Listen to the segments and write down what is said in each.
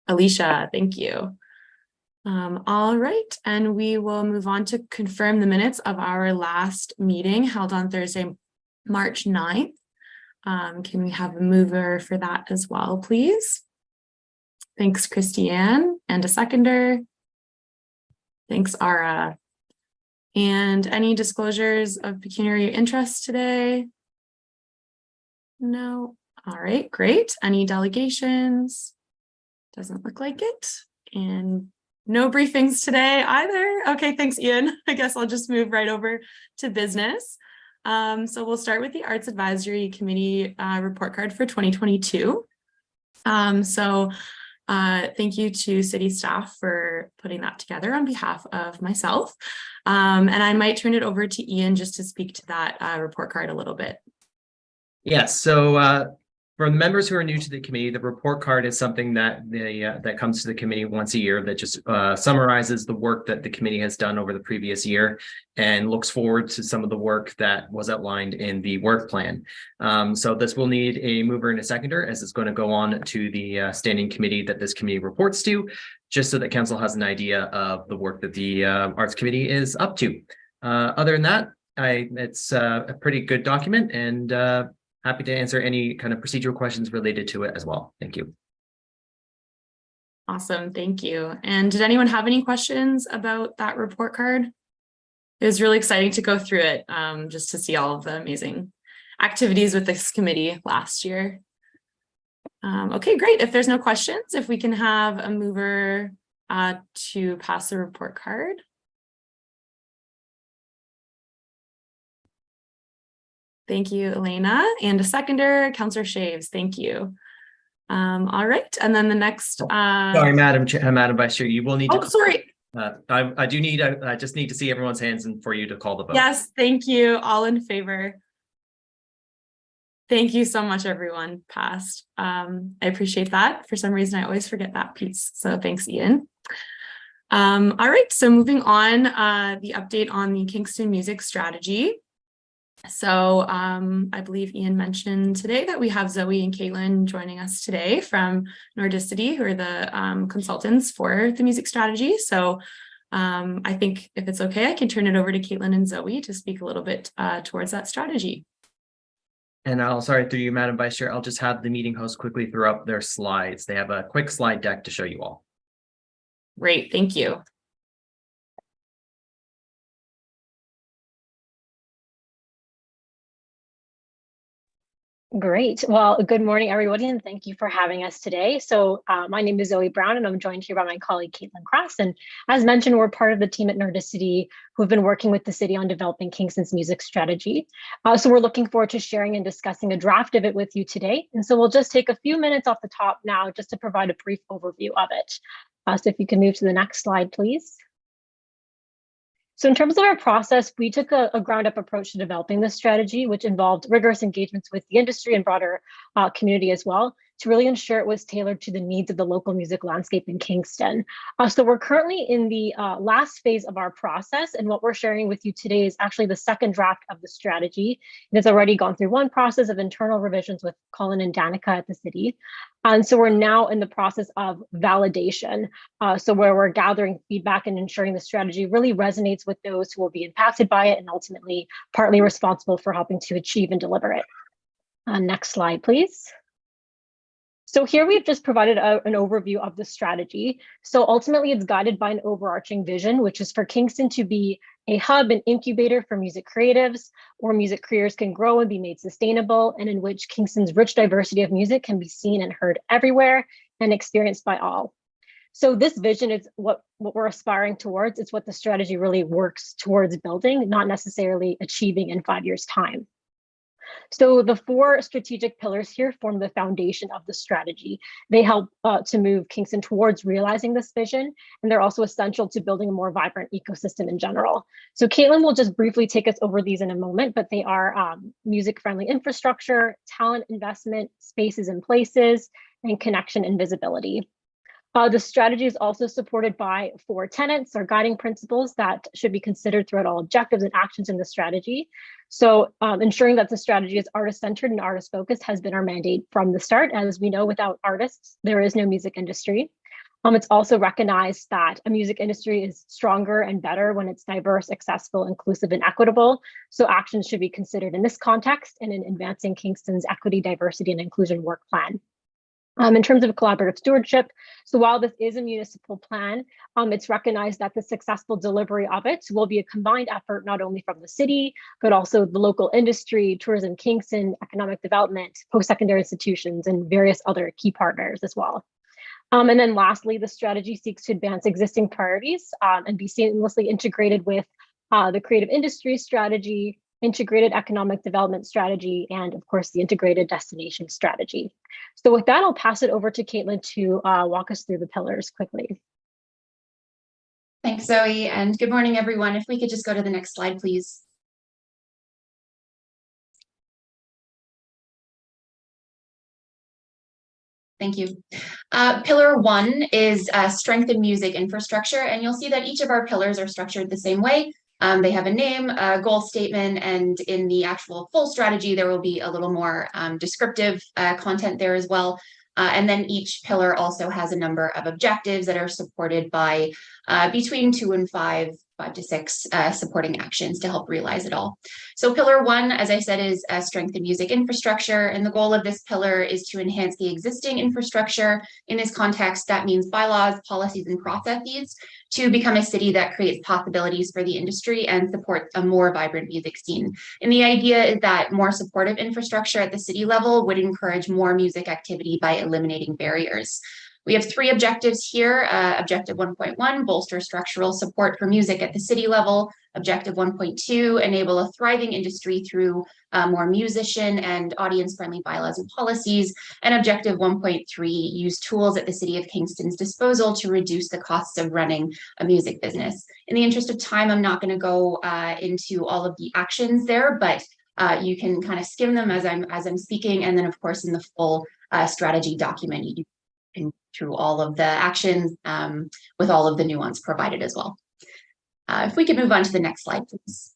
Alicia, thank you. All right, and we will move on to confirm the minutes of our last meeting held on Thursday, March 9th. Can we have a mover for that as well, please? Thanks, Christiane, and a seconder. Thanks, Ara. And any disclosures of pecuniary interest today? No. All right, great. Any delegations? Doesn't look like it. And no briefings today either. Okay, thanks, Ian. I guess I'll just move right over to business. So we'll start with the Arts Advisory Committee report card for 2022. Thank you to city staff for putting that together on behalf of myself. And I might turn it over to Ian just to speak to that report card a little bit. Yes, so for the members who are new to the committee, the report card is something that that comes to the committee once a year that just summarizes the work that the committee has done over the previous year and looks forward to some of the work that was outlined in the work plan. So this will need a mover and a seconder, as it's going to go on to the standing committee that this committee reports to, just so that council has an idea of the work that the Arts Committee is up to. Other than that, it's a pretty good document, and happy to answer any kind of procedural questions related to it as well. Thank you. Awesome, thank you. And did anyone have any questions about that report card? It was really exciting to go through it, just to see all of the amazing activities with this committee last year. Okay, great. If there's no questions, if we can have a mover to pass the report card. Thank you, Elena, and a seconder, Councillor Shaves. Thank you. All right, and then the next. Sorry, Madam Vice Chair, you will need to. Oh, sorry. I just need to see everyone's hands and for you to call the vote. Yes, thank you. All in favor. Thank you so much, everyone. Passed. I appreciate that. For some reason, I always forget that piece. So thanks, Ian. All right, so moving on, the update on the Kingston music strategy. So I believe Ian mentioned today that we have Zoe and Caitlin joining us today from Nordicity, who are the consultants for the music strategy. So I think if it's okay, I can turn it over to Caitlin and Zoe to speak a little bit towards that strategy. And sorry, through you, Madam Vice Chair, I'll just have the meeting host quickly throw up their slides. They have a quick slide deck to show you all. Great, thank you. Great. Well, good morning, everybody, and thank you for having us today. So my name is Zoe Brown, and I'm joined here by my colleague, Caitlin Cross. And as mentioned, we're part of the team at Nordicity who have been working with the city on developing Kingston's music strategy. So we're looking forward to sharing and discussing a draft of it with you today. And so we'll just take a few minutes off the top now just to provide a brief overview of it. So if you can move to the next slide, please. So in terms of our process, we took a ground-up approach to developing this strategy, which involved rigorous engagements with the industry and broader community as well, to really ensure it was tailored to the needs of the local music landscape in Kingston. So we're currently in the last phase of our process, and what we're sharing with you today is actually the second draft of the strategy. It has already gone through one process of internal revisions with Colin and Danica at the city. And so we're now in the process of validation. So where we're gathering feedback and ensuring the strategy really resonates with those who will be impacted by it and ultimately partly responsible for helping to achieve and deliver it. Next slide, please. So here we've just provided an overview of the strategy. So ultimately it's guided by an overarching vision, which is for Kingston to be a hub and incubator for music creatives, where music careers can grow and be made sustainable, and in which Kingston's rich diversity of music can be seen and heard everywhere and experienced by all. So this vision is what we're aspiring towards. It's what the strategy really works towards building, not necessarily achieving in 5 years' time. So the four strategic pillars here form the foundation of the strategy. They help to move Kingston towards realizing this vision, and they're also essential to building a more vibrant ecosystem in general. So Caitlin will just briefly take us over these in a moment, but they are music-friendly infrastructure, talent investment, spaces and places, and connection and visibility. The strategy is also supported by 4 tenets or guiding principles that should be considered throughout all objectives and actions in the strategy. So ensuring that the strategy is artist-centered and artist-focused has been our mandate from the start. As we know, without artists, there is no music industry. It's also recognized that a music industry is stronger and better when it's diverse, accessible, inclusive, and equitable. So actions should be considered in this context and in advancing Kingston's equity, diversity, and inclusion work plan. In terms of collaborative stewardship, so while this is a municipal plan, it's recognized that the successful delivery of it will be a combined effort, not only from the city, but also the local industry, Tourism Kingston, economic development, post-secondary institutions, and various other key partners as well. And then lastly, the strategy seeks to advance existing priorities and be seamlessly integrated with the creative industry strategy, integrated economic development strategy, and of course, the integrated destination strategy. So with that, I'll pass it over to Caitlin to walk us through the pillars quickly. Thanks, Zoe, and good morning, everyone. If we could just go to the next slide, please. Thank you. Pillar 1 is strengthen music infrastructure, and you'll see that each of our pillars are structured the same way. They have a name, a goal statement, and in the actual full strategy, there will be a little more descriptive content there as well. And then each pillar also has a number of objectives that are supported by between 2 and 5 to 6 supporting actions to help realize it all. So pillar 1, as I said, is strengthen music infrastructure. And the goal of this pillar is to enhance the existing infrastructure. In this context, that means bylaws, policies, and processes to become a city that creates possibilities for the industry and supports a more vibrant music scene. And the idea is that more supportive infrastructure at the city level would encourage more music activity by eliminating barriers. We have 3 objectives here. Objective 1.1, bolster structural support for music at the city level. Objective 1.2, enable a thriving industry through more musician and audience-friendly bylaws and policies. And objective 1.3, use tools at the City of Kingston's disposal to reduce the costs of running a music business. In the interest of time, I'm not going to go into all of the actions there, but you can kind of skim them as I'm speaking. And then, of course, in the full strategy document, you can through all of the actions with all of the nuance provided as well. If we could move on to the next slide, please.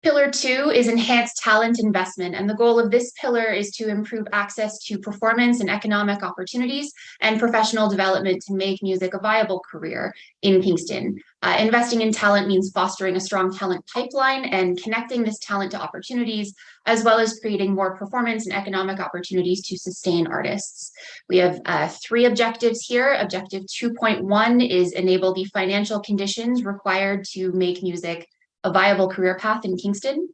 Pillar 2 is enhanced talent investment, and the goal of this pillar is to improve access to performance and economic opportunities and professional development to make music a viable career in Kingston. Investing in talent means fostering a strong talent pipeline and connecting this talent to opportunities, as well as creating more performance and economic opportunities to sustain artists. We have 3 objectives here. Objective 2.1 is enable the financial conditions required to make music a viable career path in Kingston.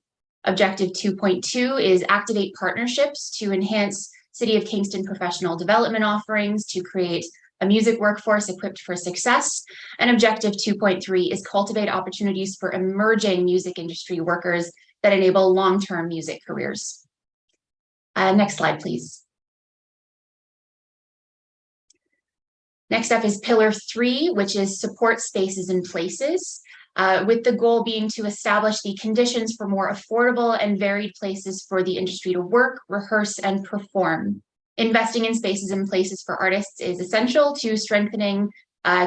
Objective 2.2 is activate partnerships to enhance City of Kingston professional development offerings to create a music workforce equipped for success. And objective 2.3 is cultivate opportunities for emerging music industry workers that enable long-term music careers. Next slide, please. Next up is pillar 3, which is support spaces and places. With the goal being to establish the conditions for more affordable and varied places for the industry to work, rehearse, and perform. Investing in spaces and places for artists is essential to strengthening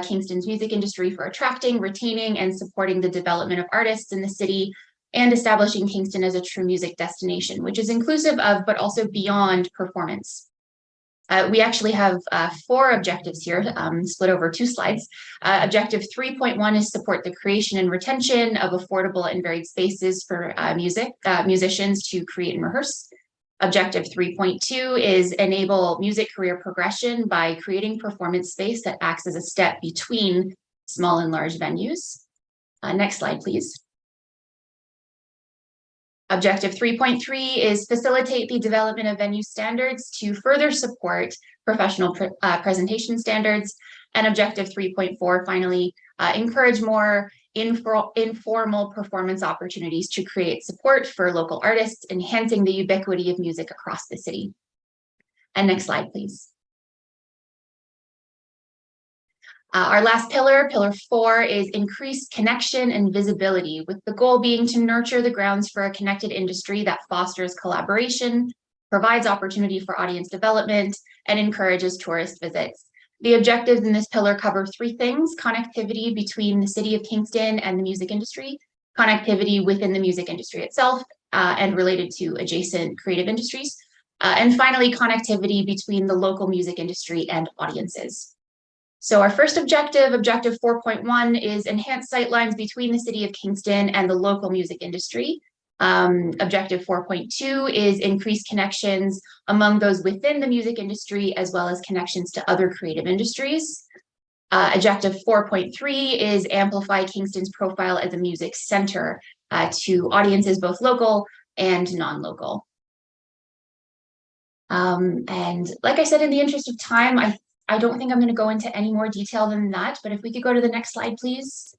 Kingston's music industry for attracting, retaining, and supporting the development of artists in the city, and establishing Kingston as a true music destination, which is inclusive of, but also beyond performance. We actually have 4 objectives here, split over 2 slides. Objective 3.1 is support the creation and retention of affordable and varied spaces for musicians to create and rehearse. Objective 3.2 is enable music career progression by creating performance space that acts as a step between small and large venues. Next slide, please. Objective 3.3 is facilitate the development of venue standards to further support professional presentation standards. And objective 3.4, finally, encourage more informal performance opportunities to create support for local artists, enhancing the ubiquity of music across the city. And next slide, please. Our last pillar, pillar 4, is increased connection and visibility, with the goal being to nurture the grounds for a connected industry that fosters collaboration, provides opportunity for audience development, and encourages tourist visits. The objectives in this pillar cover 3 things: connectivity between the City of Kingston and the music industry, connectivity within the music industry itself, and related to adjacent creative industries, And finally, connectivity between the local music industry and audiences. So our first objective, objective 4.1, is enhance sightlines between the city of Kingston and the local music industry. Objective 4.2 is increase connections among those within the music industry, as well as connections to other creative industries. Objective 4.3 is amplify Kingston's profile as a music center to audiences both local and non-local. And like I said, in the interest of time, I don't think I'm going to go into any more detail than that, but if we could go to the next slide, please.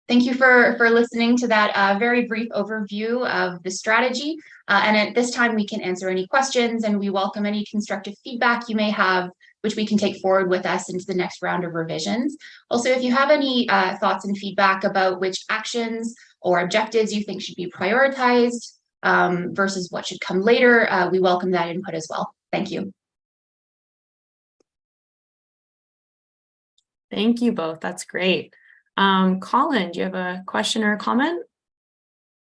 Thank you for listening to that very brief overview of the strategy. And at this time, we can answer any questions, and we welcome any constructive feedback you may have, which we can take forward with us into the next round of revisions. Also, if you have any thoughts and feedback about which actions or objectives you think should be prioritized versus what should come later, we welcome that input as well. Thank you. Thank you both. That's great. Colin, do you have a question or a comment?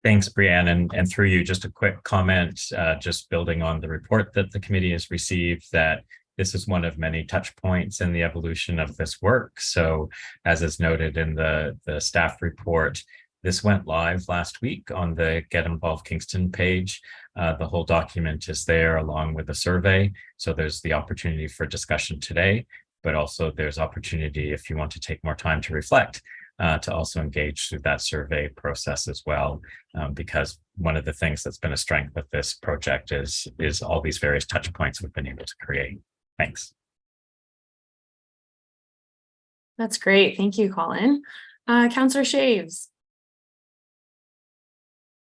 Thanks, Brianne. And through you, just a quick comment, just building on the report that the committee has received, that this is one of many touch points in the evolution of this work. So as is noted in the staff report, this went live last week on the Get Involved Kingston page. The whole document is there along with the survey. So there's the opportunity for discussion today, but also there's opportunity if you want to take more time to reflect, to also engage through that survey process as well, because one of the things that's been a strength of this project is all these various touch points we've been able to create. Thanks. That's great. Thank you, Colin. Councillor Shaves.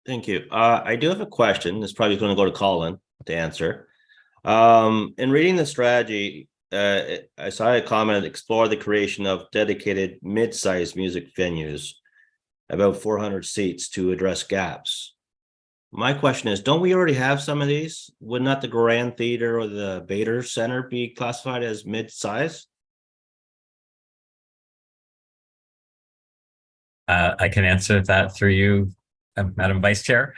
Thank you. I do have a question. This probably is going to go to Colin to answer. In reading the strategy, I saw a comment, explore the creation of dedicated mid-sized music venues, about 400 seats to address gaps. My question is, don't we already have some of these? Would not the Grand Theater or the Bader Center be classified as mid-size? I can answer that through you, Madam Vice Chair.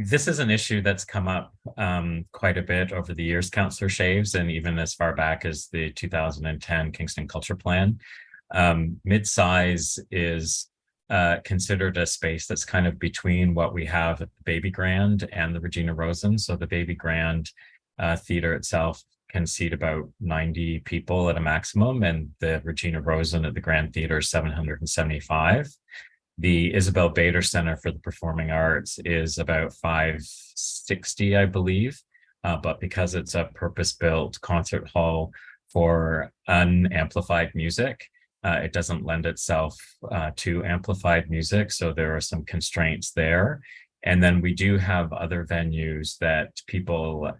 This is an issue that's come up quite a bit over the years, Councillor Shaves, and even as far back as the 2010 Kingston Culture Plan. Mid-size is considered a space that's kind of between what we have at the Baby Grand and the Regina Rosen. So the Baby Grand theater itself can seat about 90 people at a maximum, and the Regina Rosen at the Grand Theater is 775. The Isabel Bader Center for the Performing Arts is about 560, I believe, but because it's a purpose-built concert hall for unamplified music, it doesn't lend itself to amplified music, so there are some constraints there. And then we do have other venues that people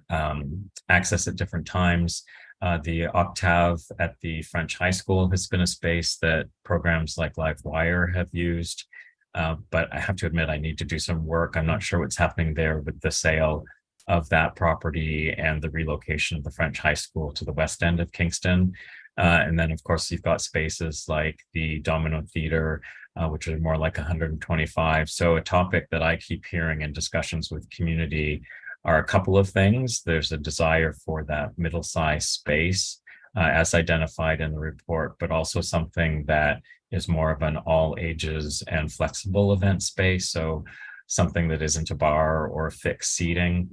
access at different times. The Octave at the French High School has been a space that programs like Livewire have used. But I have to admit, I need to do some work. I'm not sure what's happening there with the sale of that property and the relocation of the French High School to the west end of Kingston. And then, of course, you've got spaces like the Domino Theater, which are more like 125. So a topic that I keep hearing in discussions with community are a couple of things. There's a desire for that middle-sized space as identified in the report, but also something that is more of an all ages and flexible event space. So something that isn't a bar or fixed seating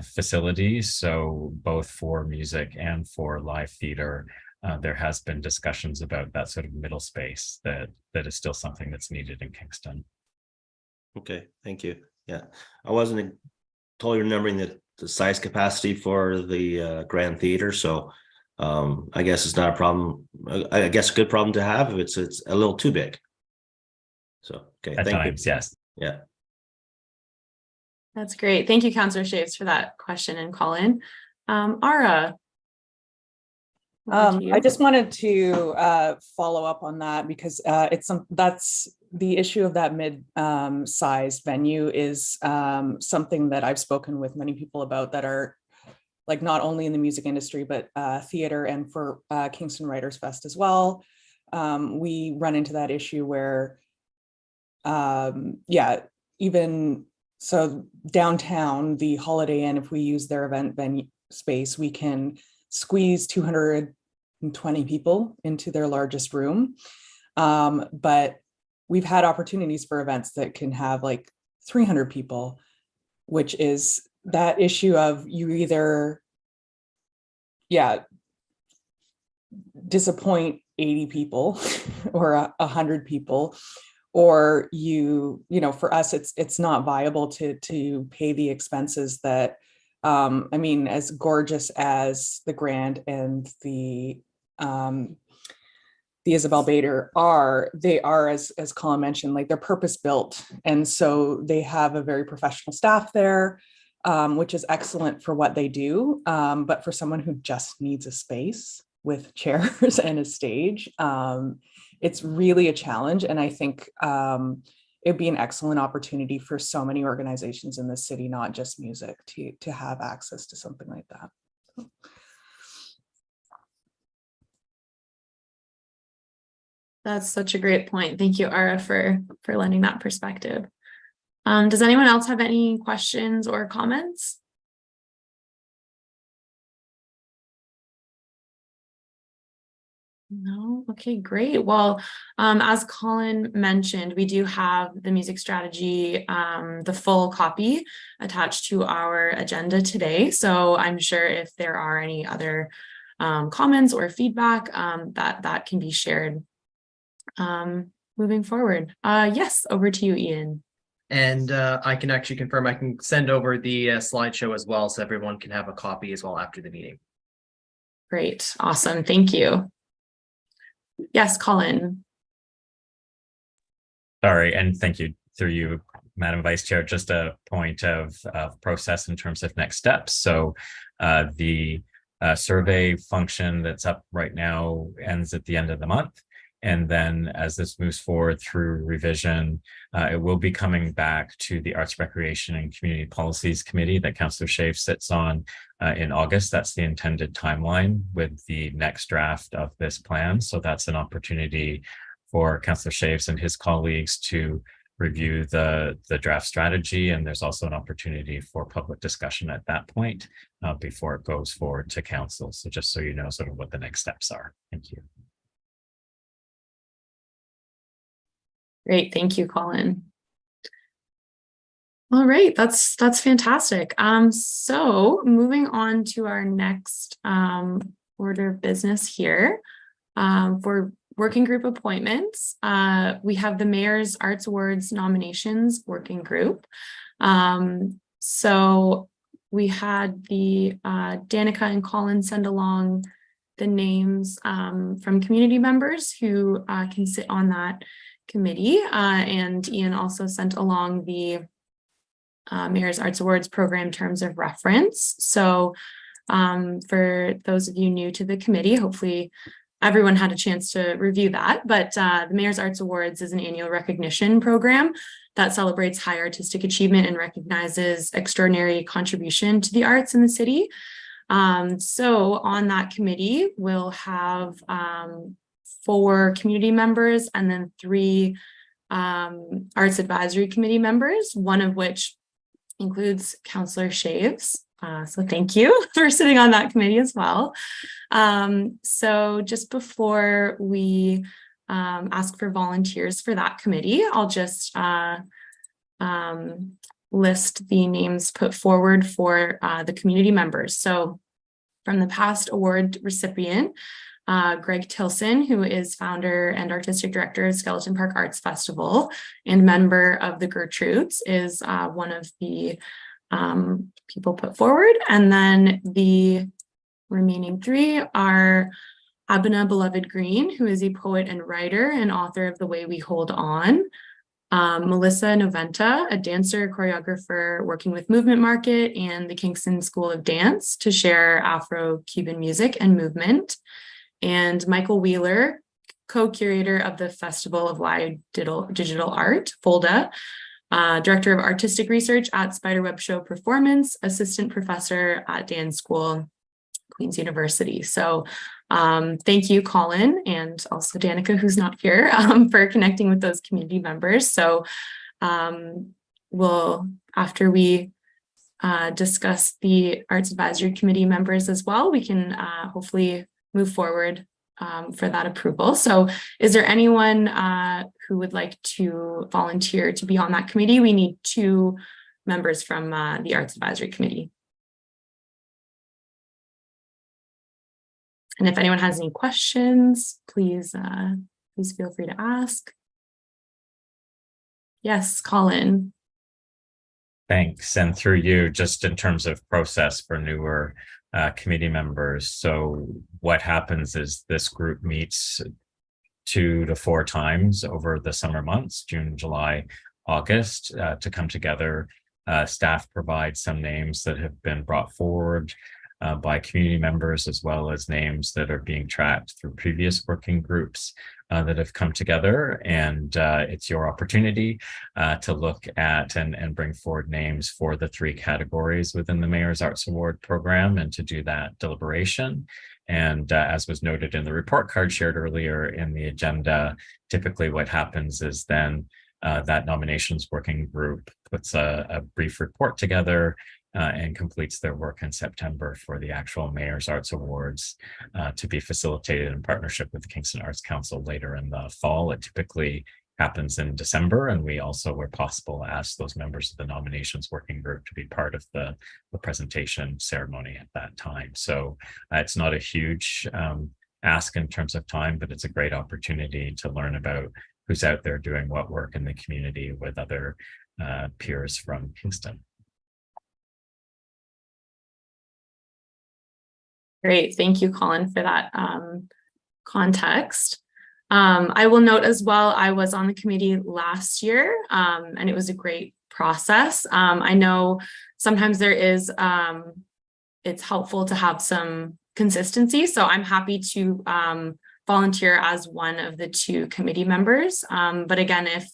facilities. So both for music and for live theater, there has been discussions about that sort of middle space that is still something that's needed in Kingston. Okay, thank you. Yeah, I wasn't totally remembering the size capacity for the Grand Theater, so I guess it's not a problem. I guess a good problem to have if it's a little too big. So okay, At thank times, you. yes. Yeah. That's great. Thank you, Councillor Shaves, for that question, and Colin. Ara. I just wanted to follow up on that because that's the issue of that mid-sized venue is something that I've spoken with many people about that are like not only in the music industry, but theater and for Kingston Writers Fest as well. We run into that issue where, yeah, even So downtown, the Holiday Inn, if we use their event venue space, we can squeeze 220 people into their largest room. But we've had opportunities for events that can have like 300 people, which is that issue of you either, disappoint 80 people or 100 people, or for us, it's not viable to pay the expenses that, I mean, as gorgeous as the Grand and the Isabel Bader are, they are, as Colin mentioned, like they're purpose built. And so they have a very professional staff there, which is excellent for what they do. But for someone who just needs a space with chairs and a stage, it's really a challenge. And I think it'd be an excellent opportunity for so many organizations in the city, not just music, to have access to something like that. That's such a great point. Thank you, Ara, for lending that perspective. Does anyone else have any questions or comments? No? Okay, great. Well, as Colin mentioned, we do have the music strategy, the full copy attached to our agenda today. So I'm sure if there are any other comments or feedback, that can be shared moving forward. Yes, over to you, Ian. And I can actually confirm I can send over the slideshow as well, so everyone can have a copy as well after the meeting. Great, awesome, thank you. Yes, Colin. Sorry, and thank you through you, Madam Vice Chair. Just a point of process in terms of next steps. So the survey function that's up right now ends at the end of the month. And then as this moves forward through revision, it will be coming back to the Arts, Recreation and Community Policies Committee that Councillor Shave sits on in August. That's the intended timeline with the next draft of this plan. So that's an opportunity for Councillor Shaves and his colleagues to review the draft strategy. And there's also an opportunity for public discussion at that point before it goes forward to council. So just so you know sort of what the next steps are. Thank you. Great, thank you, Colin. All right, that's fantastic. So moving on to our next order of business here. For working group appointments, we have the Mayor's Arts Awards nominations working group. So we had the Danica and Colin send along the names from community members who can sit on that committee, and Ian also sent along the Mayor's Arts Awards program terms of reference. So for those of you new to the committee, hopefully everyone had a chance to review that, but the Mayor's Arts Awards is an annual recognition program that celebrates high artistic achievement and recognizes extraordinary contribution to the arts in the city. So on that committee, we'll have 4 community members and then 3 arts advisory committee members, one of which includes Councillor Shaves. So thank you for sitting on that committee as well. So just before we ask for volunteers for that committee, I'll just list the names put forward for the community members. So from the past award recipient, Greg Tilson, who is founder and artistic director of Skeleton Park Arts Festival and member of the Gertrudes, is one of the people put forward. And then the remaining 3 are Abena Beloved Green, who is a poet and writer and author of The Way We Hold On, Melissa Noventa, a dancer, choreographer working with Movement Market and the Kingston School of Dance to share Afro-Cuban music and movement, and Michael Wheeler, co-curator of the Festival of Live Digital Art, FOLDA, director of artistic research at Spiderweb Show Performance, assistant professor at dance school, Queen's University. So thank you, Colin, and also Danica, who's not here, for connecting with those community members. So we'll, after we discuss the Arts Advisory Committee members as well, we can hopefully move forward for that approval. So is there anyone who would like to volunteer to be on that committee? We need 2 members from the Arts Advisory Committee. And if anyone has any questions, please feel free to ask. Yes, Colin. Thanks. And through you, just in terms of process for newer committee members. So what happens is this group meets 2 to 4 times over the summer months, June, July, August, to come together. Staff provides some names that have been brought forward by community members, as well as names that are being tracked through previous working groups that have come together. And it's your opportunity to look at and bring forward names for the 3 categories within the Mayor's Arts Award program, and to do that deliberation. And as was noted in the report card shared earlier in the agenda, typically what happens is then that nominations working group puts a brief report together and completes their work in September for the actual Mayor's Arts Awards to be facilitated in partnership with the Kingston Arts Council later in the fall. It typically happens in December, and we also, where possible, ask those members of the nominations working group to be part of the presentation ceremony at that time. So it's not a huge ask in terms of time, but it's a great opportunity to learn about who's out there doing what work in the community with other peers from Kingston. Great. Thank you, Colin, for that context. I will note as well, I was on the committee last year, and it was a great process. I know sometimes there is, it's helpful to have some consistency. So I'm happy to volunteer as one of the 2 committee members. But again, if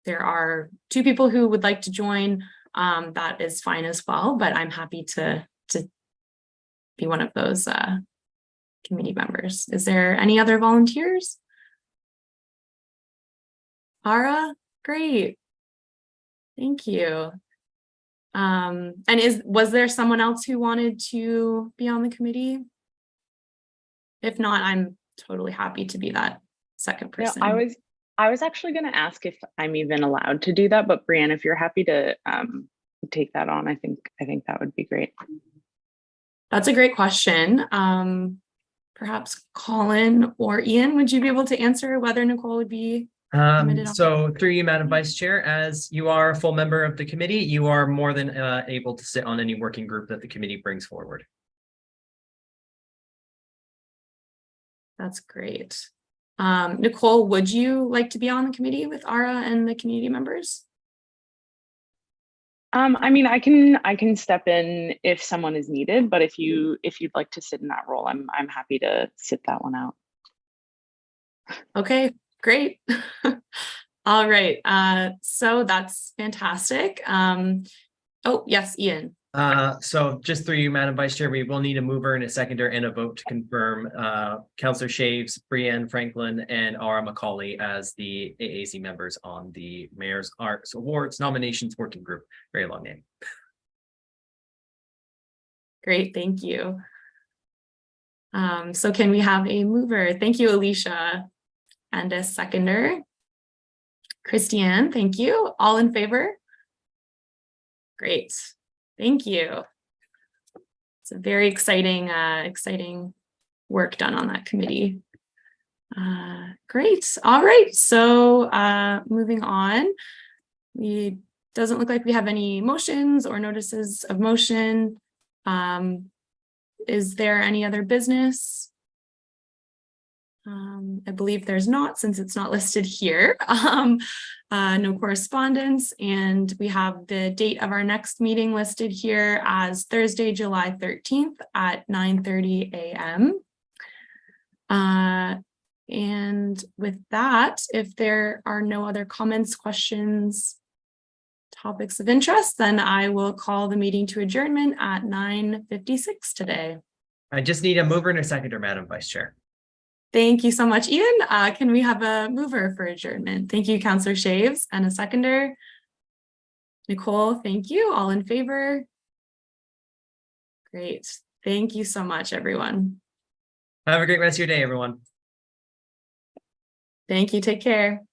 there are 2 people who would like to join, that is fine as well. But I'm happy to be one of those committee members. Is there any other volunteers? Ara, great. Thank you. And was there someone else who wanted to be on the committee? If not, I'm totally happy to be that second person. No, I was actually going to ask if I'm even allowed to do that, but Brianne, if you're happy to take that on, I think that would be great. That's a great question. Perhaps Colin or Ian, would you be able to answer whether Nicole would be permitted on? So through you, Madam Vice Chair, as you are a full member of the committee, you are more than able to sit on any working group that the committee brings forward. That's great. Nicole, would you like to be on the committee with Ara and the community members? I mean, I can step in if someone is needed, but if you'd like to sit in that role, I'm happy to sit that one out. Okay, great. All right. So that's fantastic. Oh, yes, Ian. So just through you, Madam Vice Chair, we will need a mover and a seconder and a vote to confirm Councillor Shaves, Brianne Franklin, and Ara McCauley as the AAC members on the Mayor's Arts Awards Nominations Working Group. Very long name. Great, thank you. So can we have a mover? Thank you, Alicia. And a seconder. Christiane, thank you. All in favor? Great. Thank you. It's a very exciting work done on that committee. Great. All right. So moving on, it doesn't look like we have any motions or notices of motion. Is there any other business? I believe there's not, since it's not listed here. No correspondence, and we have the date of our next meeting listed here as Thursday, July 13th at 9:30 a.m. And with that, if there are no other comments, questions, topics of interest, then I will call the meeting to adjournment at 9:56 today. I just need a mover and a seconder, Madam Vice Chair. Thank you so much, Ian. Can we have a mover for adjournment? Thank you, Councillor Shaves, and a seconder. Nicole, thank you. All in favor? Great. Thank you so much, everyone. Have a great rest of your day, everyone. Thank you. Take care.